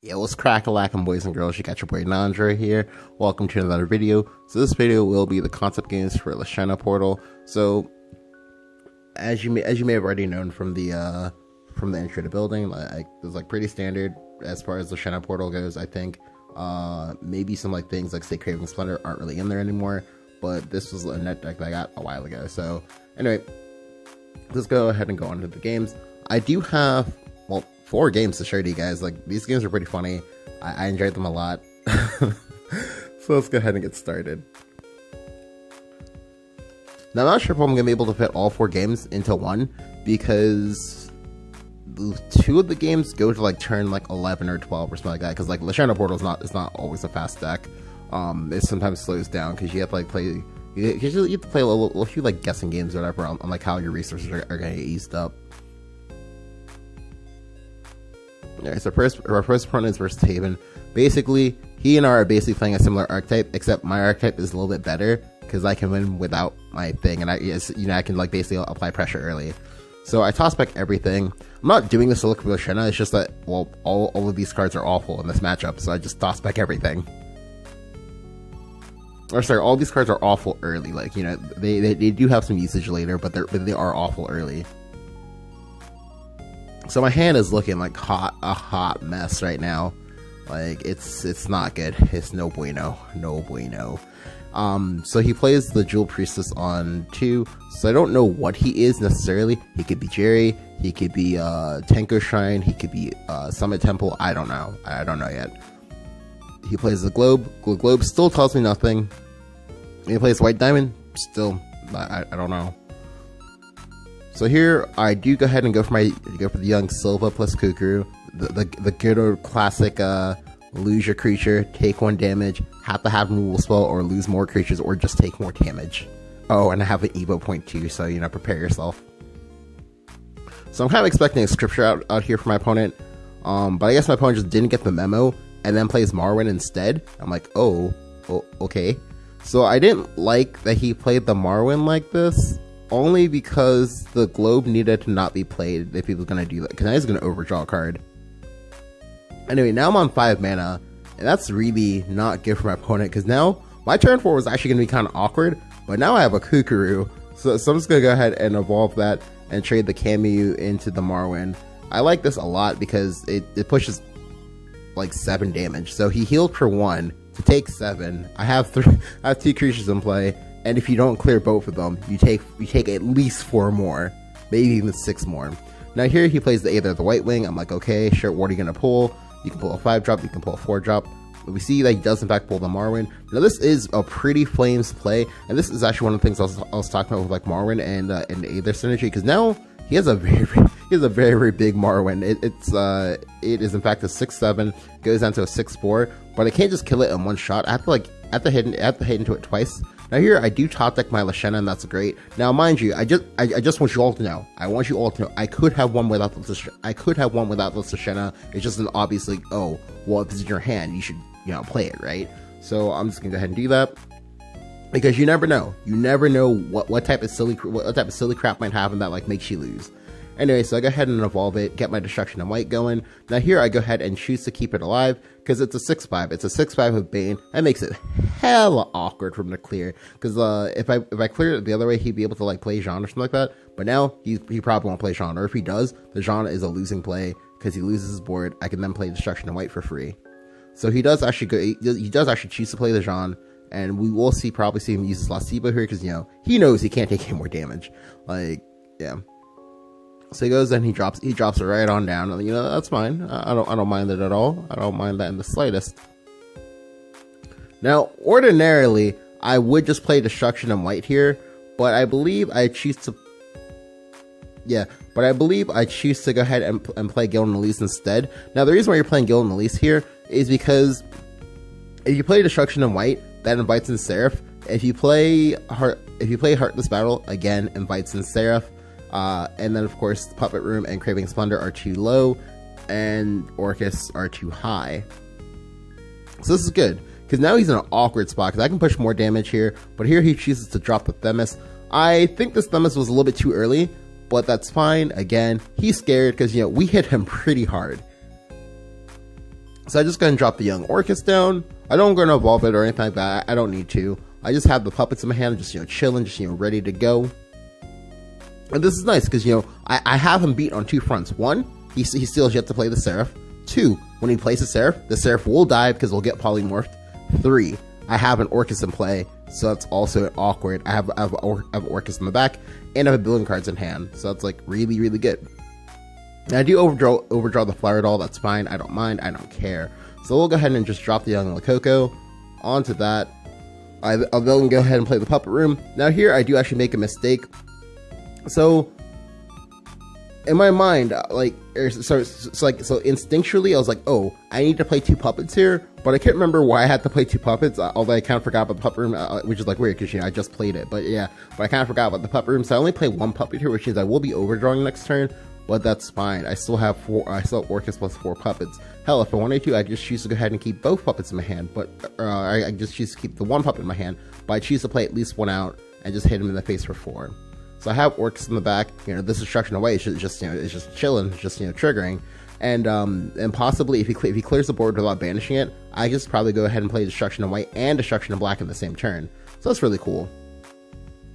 Yo, what's crack-a-lackin', boys and girls? You got your boy Nandra here. Welcome to another video. So this video will be the concept games for Lishenna Portal. So as you may have already known from the intro to building, it's like pretty standard as far as Lishenna Portal goes. I think maybe some things like say Craving Splendor aren't really in there anymore, but this was a net deck that I got a while ago. So anyway, let's go ahead and go on to the games. I do have 4 games to show to you guys. These games are pretty funny. I enjoyed them a lot. So let's go ahead and get started. Now I'm not sure if I'm gonna be able to fit all 4 games into one, because 2 of the games go to turn 11 or 12 or something like that, because Lishenna Portal is not always a fast deck. It sometimes slows down because you have to play you have to play a few guessing games or whatever on how your resources are gonna get used up. Alright, so our first opponent is versus Haven. Basically, he and I are basically playing a similar archetype, except my archetype is a little bit better because I can win without my thing, and I can basically apply pressure early. So I toss back everything. I'm not doing this to look for Lishenna. It's just that all of these cards are awful in this matchup, so I just toss back everything. Or sorry, all these cards are awful early. They do have some usage later, but they are awful early. So my hand is looking like a hot mess right now. It's not good. It's no bueno, no bueno. So he plays the Jewel Priestess on 2. So I don't know what he is necessarily. He could be Jerry. He could be Tenko Shrine. He could be Summit Temple. I don't know. I don't know yet. He plays the Globe. The Globe still tells me nothing. He plays White Diamond. Still, I don't know. So here I do go ahead and go for the young Silva plus Kukuru, the good old classic lose your creature, take 1 damage, have to have removal spell, or lose more creatures, or just take more damage. Oh, and I have an Evo point too, so prepare yourself. So I'm kind of expecting a scripture out here for my opponent, but I guess my opponent just didn't get the memo and then plays Marwyn instead. I'm like, oh, okay. So I didn't like that he played the Marwyn like this. Only because the Globe needed to not be played if he was going to do that, because now he's going to overdraw a card. Anyway, now I'm on 5 mana, and that's really not good for my opponent, because now my turn 4 was actually going to be kind of awkward, but now I have a Kukuru, so I'm just going to go ahead and evolve that and trade the Cameo into the Marwyn. I like this a lot because it pushes 7 damage, so he healed for 1 to take 7. I have 2 creatures in play. And if you don't clear both of them, you take at least 4 more, maybe even 6 more. Now here he plays either the White Wing. I'm like, okay, sure, what are you gonna pull? You can pull a 5-drop, you can pull a 4-drop. But we see that he does in fact pull the Marwyn. Now this is a pretty flames play, and this is actually one of the things I was talking about with Marwyn and Aether synergy, because now he has a very big Marwyn. It is in fact a 6/7, goes down to a 6/4, but I can't just kill it in one shot. I have to hit into it twice. Now here I do top deck my Lishenna, and that's great. Now mind you, I just want you all to know. I want you all to know I could have one without the Lishenna. It's just that obviously, oh well, if it's in your hand, you should play it, right? So I'm just gonna go ahead and do that, because you never know. You never know what type of silly crap might happen that makes you lose. Anyway, so I go ahead and evolve it, get my Destruction and White going. Now here I go ahead and choose to keep it alive, because it's a 6/5. It's a 6/5 with Bane. That makes it hella awkward for him to clear, because if I clear it the other way, he'd be able to play Jean or something like that. But now he probably won't play Jean, or if he does, the Jean is a losing play because he loses his board. I can then play Destruction and White for free. So he does actually choose to play the Jean, and we will probably see him use his Lasibo here, because he knows he can't take any more damage. Yeah. So he goes and he drops it right on down. That's fine. I don't mind it at all. I don't mind that in the slightest. Now, ordinarily, I would just play Destruction and White here, but I believe I choose to. Yeah, but I believe I choose to go ahead and play Gildan Elise instead. Now, the reason why you're playing Gildan Elise here is because if you play Destruction and White, that invites in Seraph. If you play Heartless Battle, again invites in Seraph. And then of course Puppet Room and Craving Splendor are too low, and Orcus are too high. So this is good, because now he's in an awkward spot, because I can push more damage here, but here he chooses to drop the Themis. I think this Themis was a little bit too early, but that's fine. Again, he's scared because we hit him pretty hard. So I just go ahead and drop the young Orcus down. I don't go to evolve it or anything like that. I don't need to. I just have the puppets in my hand, just, chilling, just, ready to go. And this is nice because, I have him beat on two fronts. One, he still has yet to play the Seraph. Two, when he plays the Seraph will die because it'll get polymorphed. Three, I have an Orcus in play, so that's also awkward. I have Orcus in the back, and I have building cards in hand, so that's like really, really good. And I do overdraw the Flower Doll, that's fine, I don't mind, I don't care. So we'll go ahead and just drop the young Lakoko onto that. I'll then go ahead and play the Puppet Room. Now here I do actually make a mistake. So in my mind, so instinctually I was like, oh, I need to play two puppets here, but I can't remember why I had to play two puppets, although I kind of forgot about the Puppet Room, which is like weird because I just played it, but I kind of forgot about the Puppet Room, so I only play one puppet here, which is I will be overdrawing next turn, but that's fine. I still have Orcus plus 4 puppets. Hell, if I wanted to, I just choose to go ahead and keep both puppets in my hand, but I just choose to keep the one puppet in my hand, but I choose to play at least one out and just hit him in the face for 4. So I have Orcus in the back. This Destruction Away is just it's just chilling, just triggering, and possibly if he clears the board without banishing it, I just probably go ahead and play Destruction of White and Destruction of Black in the same turn. So that's really cool.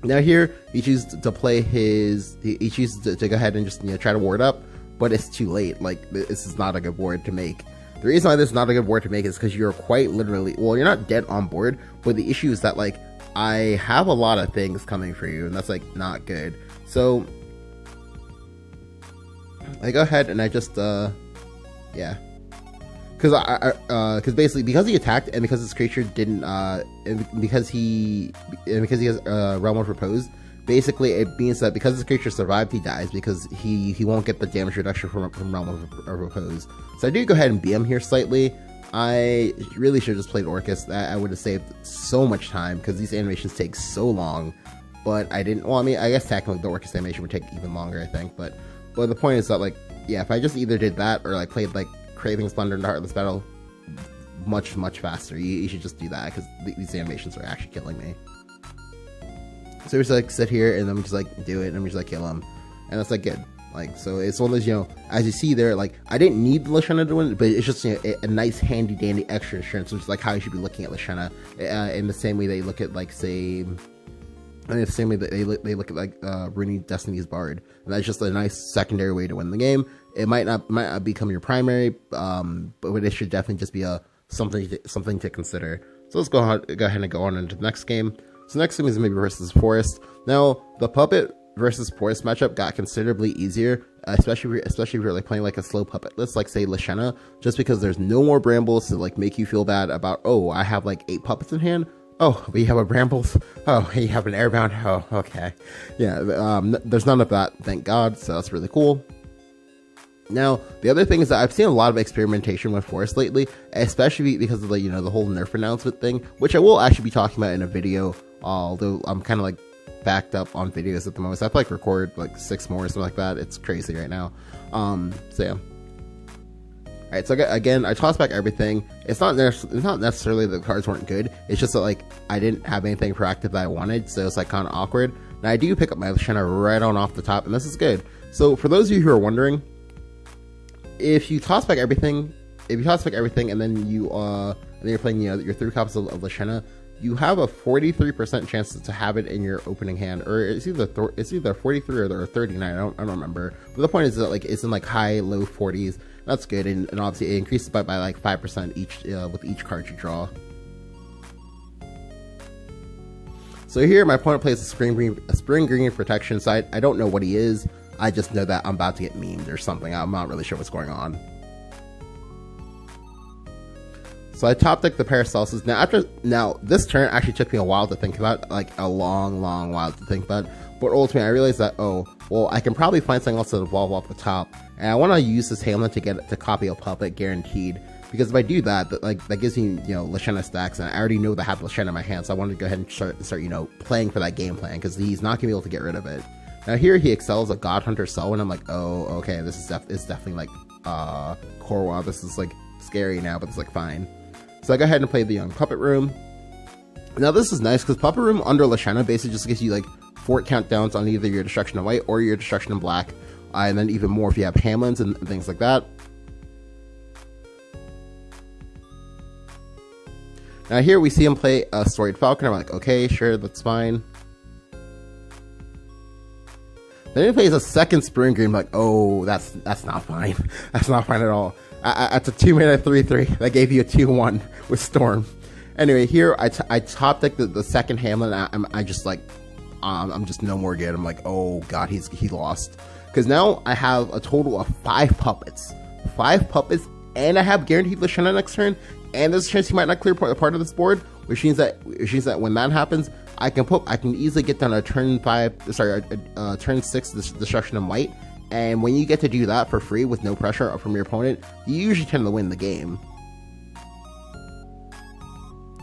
Now here he chooses to play his he chooses to go ahead and just try to ward up, but it's too late. Like, this is not a good board to make. The reason why this is not a good board to make is because you're quite literally, well, you're not dead on board, but the issue is that, like, I have a lot of things coming for you, and that's, like, not good. So I go ahead and I just yeah, because basically, because he attacked and because this creature didn't and because he has Realm of Repose, basically it means that because this creature survived, he dies because he won't get the damage reduction from Realm of Repose. So I do go ahead and BM here slightly. I really should have just played Orcus. I would have saved so much time because these animations take so long, but I didn't. Well, I mean, I guess technically the Orcus animation would take even longer, I think, but the point is that, like, yeah, if I just either did that or like played like Craving Splendor into Heartless Battle much faster, you should just do that because these animations are actually killing me. So we just like sit here and then we just like do it and we just like kill him, and that's like good. Like, so it's one of those, as you see there, like, I didn't need Lishenna to win, but it's just, a nice handy dandy extra insurance, which is like how you should be looking at Lishenna, in the same way they look at, like, say, in the same way that they look at, like, Rooney Destiny's Bard. And that's just a nice secondary way to win the game. It might not become your primary, but it should definitely just be something to consider. So let's go ahead and go on into the next game. So next game is maybe versus Forest. Now, the Puppet versus Forest matchup got considerably easier, especially if you're like playing like a slow puppet list, like say Lishenna, just because there's no more Brambles to like make you feel bad about, oh, I have like 8 puppets in hand. Oh, but you have a Brambles. Oh, you have an Airbound. Oh, okay. Yeah, there's none of that, thank God, so that's really cool. Now, the other thing is that I've seen a lot of experimentation with Forest lately, especially because of the, the whole nerf announcement thing, which I will actually be talking about in a video, although I'm kind of like backed up on videos at the moment. So I have to like record like 6 more or something like that. It's crazy right now. So yeah. Alright, so again, I tossed back everything. It's not necessarily that the cards weren't good. It's just that, like, I didn't have anything proactive that I wanted, so it's like kind of awkward. Now I do pick up my Lishenna right on off the top, and this is good. So for those of you who are wondering, if you toss back everything, and then you're playing your 3 copies of Lishenna, you have a 43% chance to have it in your opening hand, or it's either 43 or 39. I don't remember. But the point is that, like, it's in like high, low 40s. That's good, and obviously it increases by like 5% each with each card you draw. So here, my opponent plays a Spring Green Protection side. I don't know what he is. I just know that I'm about to get memed or something. I'm not really sure what's going on. So I top deck the Paracelsus. Now this turn actually took me a while to think about, like a long while to think about. But ultimately I realized that, oh, well, I can probably find something else to evolve off the top, and I want to use this Hamlet to copy a puppet guaranteed. Because if I do that, that gives me Lishenna stacks, and I already know that I have Lishenna in my hand, so I wanted to go ahead and start playing for that game plan because he's not gonna be able to get rid of it. Now here he excels a God Hunter Cell, and I'm like, oh, okay, this is definitely like Korwa. This is like scary now, but it's like fine. So I go ahead and play the Young Puppet Room. Now this is nice because Puppet Room under Lishenna basically just gives you like 4 countdowns on either your Destruction of White or your Destruction of Black, and then even more if you have Hamlins and things like that. Now here we see him play a Storied Falcon. I'm like, okay, sure, that's fine. Then he plays a second Spring Green. I'm like, oh, that's not fine. That's not fine at all. That's a 2-mana 3/3 that gave you a 2/1 with Storm. Anyway, here I top deck the second Hamlet. I'm just like, I'm just no more good. I'm like, oh god, he lost, because now I have a total of 5 puppets, and I have guaranteed lishenna next turn, and there's a chance he might not clear part of this board, which means that when that happens, I can easily get down a turn 6 destruction in white. And when you get to do that for free with no pressure from your opponent, you usually tend to win the game.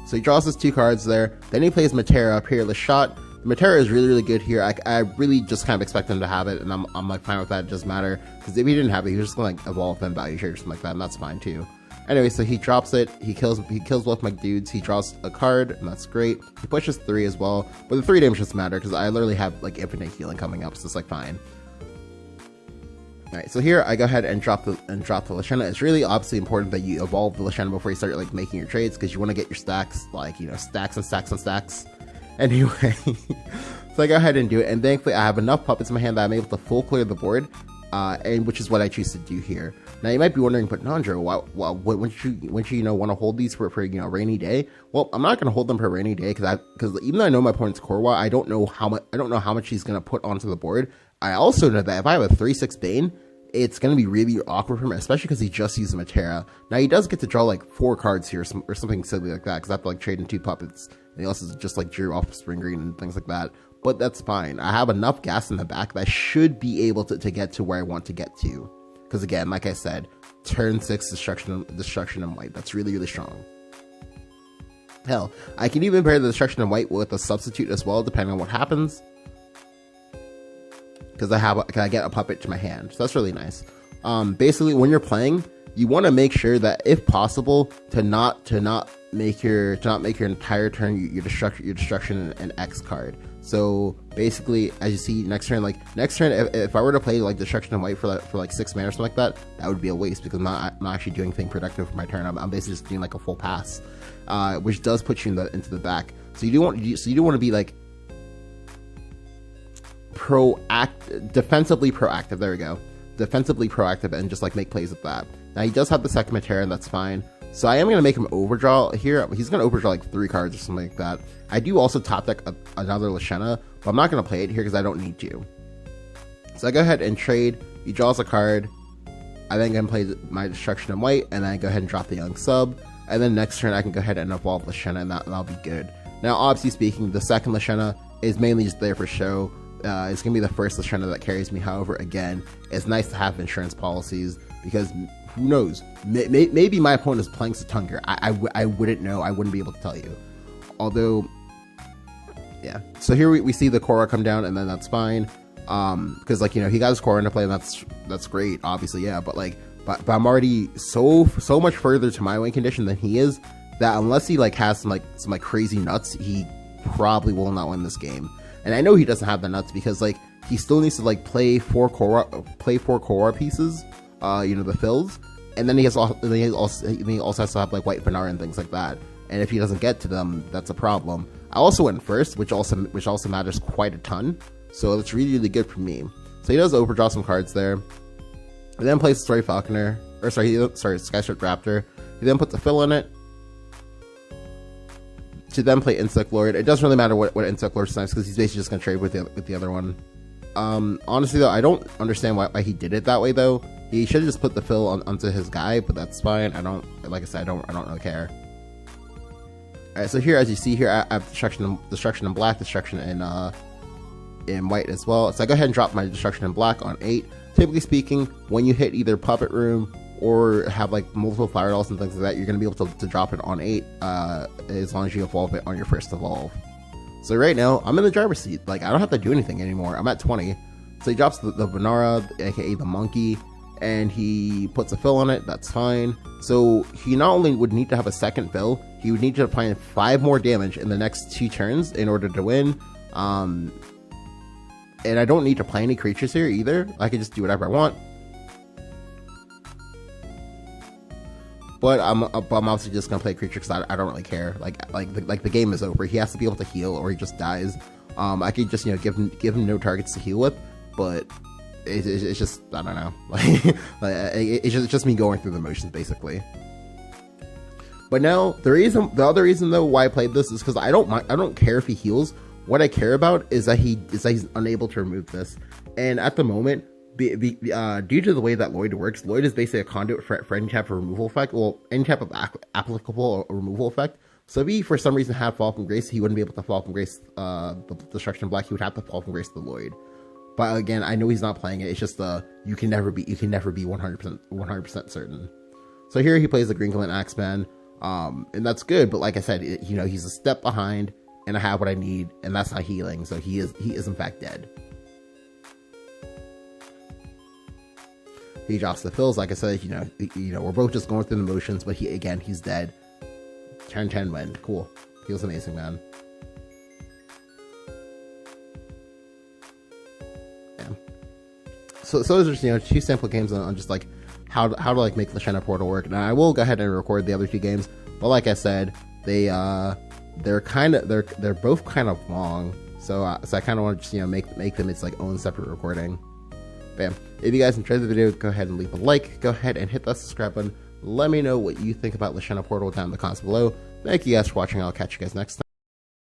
So he draws his 2 cards there. Then he plays Matera, Peerless Shot. Matera is really good here. I really just kind of expect him to have it, and I'm like fine with that. It doesn't matter, because if he didn't have it, he was just gonna like evolve them value trade or something like that, and that's fine too. Anyway, so he drops it. He kills both my dudes. He draws a card, and that's great. He pushes 3 as well, but the 3 damage doesn't matter because I literally have like infinite healing coming up, so it's like fine. Alright, so here I go ahead and drop the lishenna. It's really obviously important that you evolve the lishenna before you start like making your trades, because you want to get your stacks, like, you know, stacks and stacks and stacks. Anyway, so I go ahead and do it, and thankfully I have enough puppets in my hand that I'm able to full clear the board, and which is what I choose to do here. Now you might be wondering, but Nandro, wouldn't you want to hold these for a rainy day? Well, I'm not going to hold them for a rainy day, because even though I know my opponent's Korwa, I don't know how much he's going to put onto the board. I also know that if I have a 3/6 Bane, it's going to be really awkward for him, especially because he just used Matera. Now he does get to draw like 4 cards here, or something silly like that, because I have to like trade in 2 puppets. And he also just like drew off Spring Green and things like that. But that's fine. I have enough gas in the back that I should be able to get to where I want to get to. Because again, like I said, turn 6 destruction in white. That's really strong. Hell, I can even pair the destruction in white with a substitute as well, depending on what happens. Because I get a puppet to my hand, so that's really nice. Basically, when you're playing, you want to make sure that, if possible, to not make your entire turn your destruction an X card. So basically, as you see, next turn, if I were to play like destruction in white for like 6 mana or something like that, that would be a waste, because I'm not actually doing anything productive for my turn. I'm basically just doing like a full pass, which does put you into the back. So you do want to be like defensively proactive. There we go. Defensively proactive, and just like make plays with that. Now he does have the second Matera, and that's fine. So I am going to make him overdraw here. He's going to overdraw like 3 cards or something like that. I do also top deck another lishenna, but I'm not going to play it here because I don't need to. So I go ahead and trade. He draws a card. I then can play my destruction in white, and then I go ahead and drop the young sub. And then next turn I can go ahead and evolve lishenna, and that'll be good. Now obviously speaking, the second lishenna is mainly just there for show. It's going to be the first lishenna that carries me. However, again, it's nice to have insurance policies, because who knows, maybe my opponent is playing Satungar. I wouldn't know. I wouldn't be able to tell you. Although, yeah. So here we see the Korra come down, and then that's fine. Because like, you know, he got his Korra into play, and that's great, obviously, yeah. But like, but I'm already so much further to my win condition than he is, that unless he like has some crazy nuts, he probably will not win this game. And I know he doesn't have the nuts, because like he still needs to like play 4 Korra pieces, you know, the fills, and then he also has to have like white Venara and things like that. And if he doesn't get to them, that's a problem. I also went first, which also matters quite a ton. So it's really good for me. So he does overdraw some cards there. He then plays Sky Striped Raptor. He then puts a fill in it to then play Insect Lord. It doesn't really matter what Insect Lord snipes, because he's basically just gonna trade with the other one. Honestly though, I don't understand why he did it that way though. He should have just put the fill onto his guy, but that's fine. Like I said, I don't really care. Alright, so here, as you see here, I have destruction in black, destruction in white as well. So I go ahead and drop my destruction in black on 8. Typically speaking, when you hit either Puppet Room or have like multiple Fire Dolls and things like that, you're going to be able to drop it on 8, as long as you evolve it on your first evolve. So right now, I'm in the driver's seat. Like, I don't have to do anything anymore. I'm at 20. So he drops the Venara, aka the monkey, and he puts a fill on it. That's fine. So he not only would need to have a second fill, he would need to apply 5 more damage in the next 2 turns in order to win. And I don't need to play any creatures here either. I can just do whatever I want. But I'm obviously just gonna play a creature because I don't really care. Like the game is over. He has to be able to heal or he just dies. I could just give him no targets to heal with, but it's just I don't know. It's just me going through the motions basically. But now the other reason though why I played this is because I don't care if he heals. What I care about is that he's unable to remove this, and at the moment. Due to the way that Lloyd works, Lloyd is basically a conduit for any type of removal effect, well, any type of applicable removal effect. So if he, for some reason, had Fall from Grace, he wouldn't be able to Fall from Grace the Destruction Black, he would have to Fall from Grace the Lloyd. But again, I know he's not playing it, it's just you can never be 100% certain. So here he plays the Green Glint Axeman, and that's good, but like I said, he's a step behind, and I have what I need, and that's not healing, so he is in fact dead. He drops the fills, like I said, we're both just going through the motions, but he's dead. Turn 10 win. Cool. Feels amazing, man. Yeah. So those are just, 2 sample games on just like how to like make the lishenna portal work. Now I will go ahead and record the other 2 games, but like I said, they're both kind of long. So I kind of want to just make them its like own separate recording. Bam. If you guys enjoyed the video, go ahead and leave a like. Go ahead and hit that subscribe button. Let me know what you think about lishenna portal down in the comments below. Thank you guys for watching. I'll catch you guys next time.